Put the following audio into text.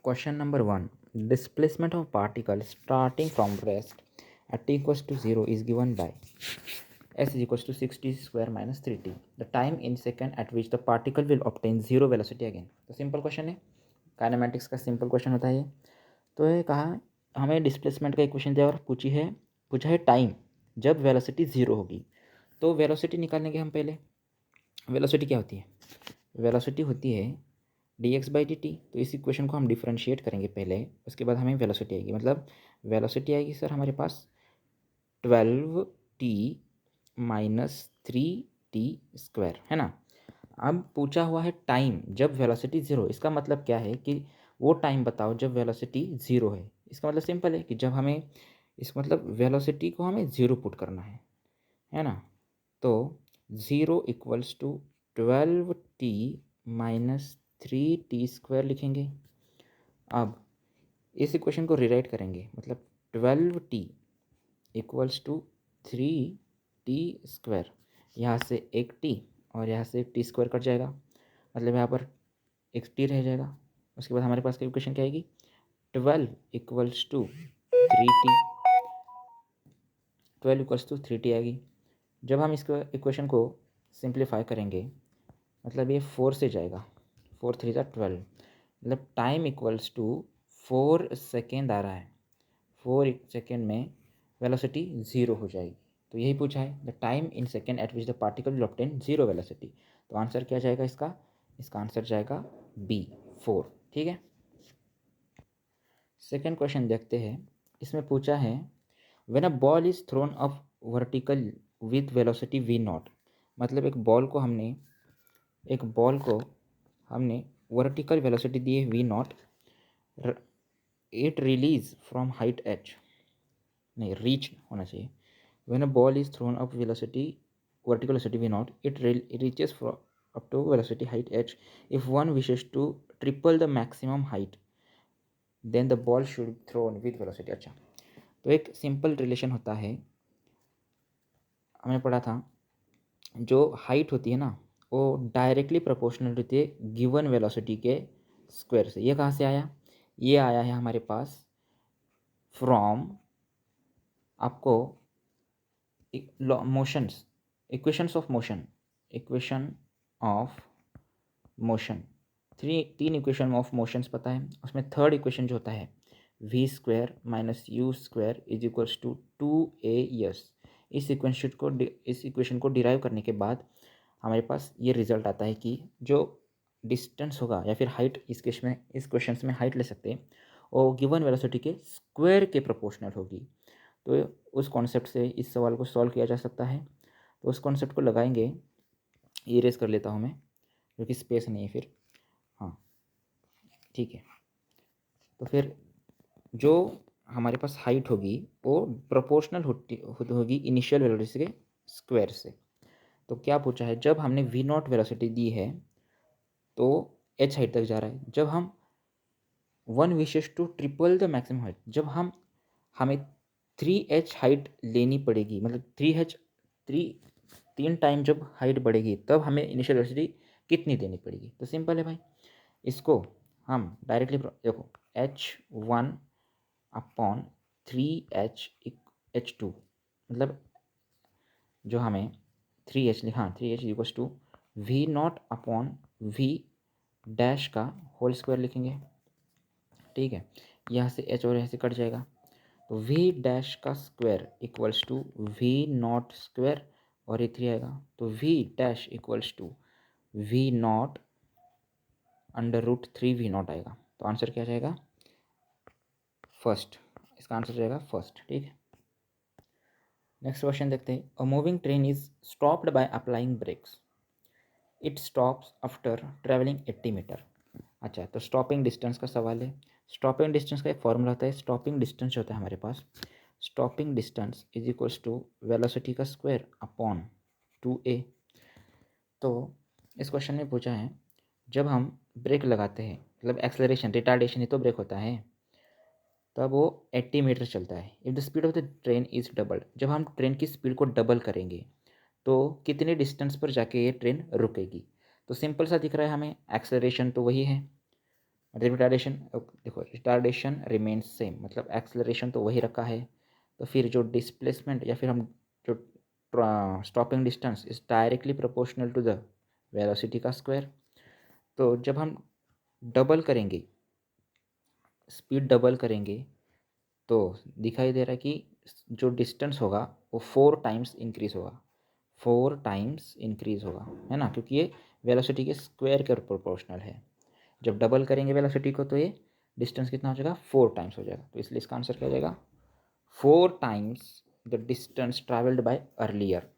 Question number 1. Displacement of particle starting from rest at t equals to 0 is given by s is equals to 6t square minus 3t. The time in second at which the particle will obtain zero velocity again. तो simple question है, kinematics का simple question होता है ये। तो ये कहा हमें डिस्प्लेसमेंट का इक्वेशन दिया और पूछा है टाइम जब वेलोसिटी ज़ीरो होगी। तो वेलोसिटी निकालने के हम पहले वेलोसिटी क्या होती है? वेलोसिटी होती है dx बाई dt। तो इस इक्वेशन को हम डिफ्रेंशिएट करेंगे पहले, उसके बाद हमें वेलोसिटी आएगी। मतलब वेलोसिटी आएगी सर हमारे पास 12t माइनस 3t स्क्वायर, है ना। अब पूछा हुआ है टाइम जब वेलोसिटी ज़ीरो। इसका मतलब क्या है कि वो टाइम बताओ जब वेलोसिटी ज़ीरो है। इसका मतलब सिंपल है कि जब हमें इसका मतलब वेलोसिटी को हमें ज़ीरो पुट करना है ना। तो zero equals to 12t minus 3t square लिखेंगे। अब इस इक्वेशन को रिराइट करेंगे, मतलब 12t equals to 3t square. यहाँ से एक t और यहाँ से t स्क्वायर कट जाएगा, मतलब यहाँ पर एक t रह जाएगा। उसके बाद हमारे पास की इक्वेशन क्या आएगी? 12 equals to 3t, 12 equals to 3t आएगी। जब हम इसको इक्वेशन को सिंप्लीफाई करेंगे, मतलब ये 4 से जाएगा, 4 3 ज़ा 12, मतलब टाइम इक्वल्स टू 4 सेकेंड आ रहा है। 4 सेकेंड में वेलोसिटी ज़ीरो हो जाएगी। तो यही पूछा है, the time in second eight which the particle will obtain zero velocity. तो आंसर क्या जाएगा इसका आंसर जाएगा बी 4। ठीक है। सेकेंड क्वेश्चन देखते हैं। इसमें पूछा है when a ball is thrown up vertical with velocity v not. मतलब एक बॉल को हमने वर्टिकल वेलोसिटी दी है v naught, it release from height h, नहीं रीच होना चाहिए। When a ball is thrown up velocity vertical velocity v naught, it reaches up to velocity height h। If one wishes to triple the maximum height then the ball should thrown with velocity. अच्छा, तो एक simple relation होता है, हमने पढ़ा था, जो height होती है ना वो डायरेक्टली प्रोपोर्शनल होती है गिवन वेलोसिटी के स्क्वायर से। ये कहाँ से आया? ये आया है हमारे पास फ्रॉम आपको मोशंस, इक्वेशन ऑफ मोशन, तीन इक्वेशन ऑफ मोशंस पता है। उसमें थर्ड इक्वेशन जो होता है v square minus U square is equals to 2a। इस इक्वेशन को डिराइव करने के बाद हमारे पास ये रिजल्ट आता है कि जो डिस्टेंस होगा या फिर हाइट, इस क्वेश्चन में हाइट ले सकते हैं, और गिवन वेलोसिटी के स्क्वायर के प्रोपोर्शनल होगी। तो उस कॉन्सेप्ट से इस सवाल को सॉल्व किया जा सकता है। तो उस कॉन्सेप्ट को लगाएंगे, इरेज कर लेता हूँ मैं क्योंकि स्पेस नहीं है फिर। हाँ ठीक है। तो फिर जो हमारे पास हाइट होगी वो प्रोपोर्शनल होगी इनिशियल वेलोसिटी के स्क्वायर से। तो क्या पूछा है, जब हमने v नॉट वेलोसिटी दी है तो h हाइट तक जा रहा है। जब हम one wishes to triple the maximum height, जब हमें 3h हाइट लेनी पड़ेगी, मतलब 3 टाइम जब हाइट बढ़ेगी तब हमें इनिशियल वेलोसिटी कितनी देनी पड़ेगी। तो सिंपल है भाई, इसको हम डायरेक्टली देखो h1 अपॉन 3h2, मतलब जो हमें 3h लिखा, 3h equals to v naught upon v dash का होल स्क्वायर लिखेंगे। ठीक है, यहाँ से h और यहाँ से कट जाएगा, तो v डैश का square equals to v naught square, और ये 3 आएगा, तो v dash equals to v naught under root 3 v naught आएगा। तो आंसर क्या जाएगा? फर्स्ट। इसका आंसर जाएगा फर्स्ट। ठीक है। नेक्स्ट क्वेश्चन देखते हैं। A moving train is stopped by applying brakes, it stops after travelling 80 metre. अच्छा, तो स्टॉपिंग डिस्टेंस का सवाल है। स्टॉपिंग डिस्टेंस का एक फॉर्मूला होता है, स्टॉपिंग डिस्टेंस जो होता है हमारे पास, stopping distance is equals to velocity का स्क्वायर अपॉन 2a। तो इस क्वेश्चन में पूछा है जब हम ब्रेक लगाते हैं, मतलब एक्सेलरेशन रिटार्डेशन ही तो ब्रेक होता है, तब वो 80 मीटर चलता है। If the speed of the train is doubled, जब हम ट्रेन की स्पीड को डबल करेंगे तो कितने डिस्टेंस पर जाके ये ट्रेन रुकेगी। तो सिंपल सा दिख रहा है हमें, एक्सेलरेशन तो वही है, रिटार्डेशन, देखो रिटार्डेशन रिमेन्स सेम, मतलब एक्सेलरेशन तो वही रखा है, तो फिर जो डिस्प्लेसमेंट या फिर हम जो stopping distance is directly proportional to the velocity का स्क्वायर। तो जब हम डबल करेंगे, स्पीड डबल करेंगे, तो दिखाई दे रहा है कि जो डिस्टेंस होगा वो 4 टाइम्स इंक्रीज़ होगा, 4 टाइम्स इंक्रीज़ होगा, है ना, क्योंकि ये वेलोसिटी के स्क्वायर के प्रोपोर्शनल है। जब डबल करेंगे वेलोसिटी को तो ये डिस्टेंस कितना हो जाएगा, 4 टाइम्स हो जाएगा। तो इसलिए इसका आंसर क्या हो जाएगा, 4 times the distance travelled bye earlier.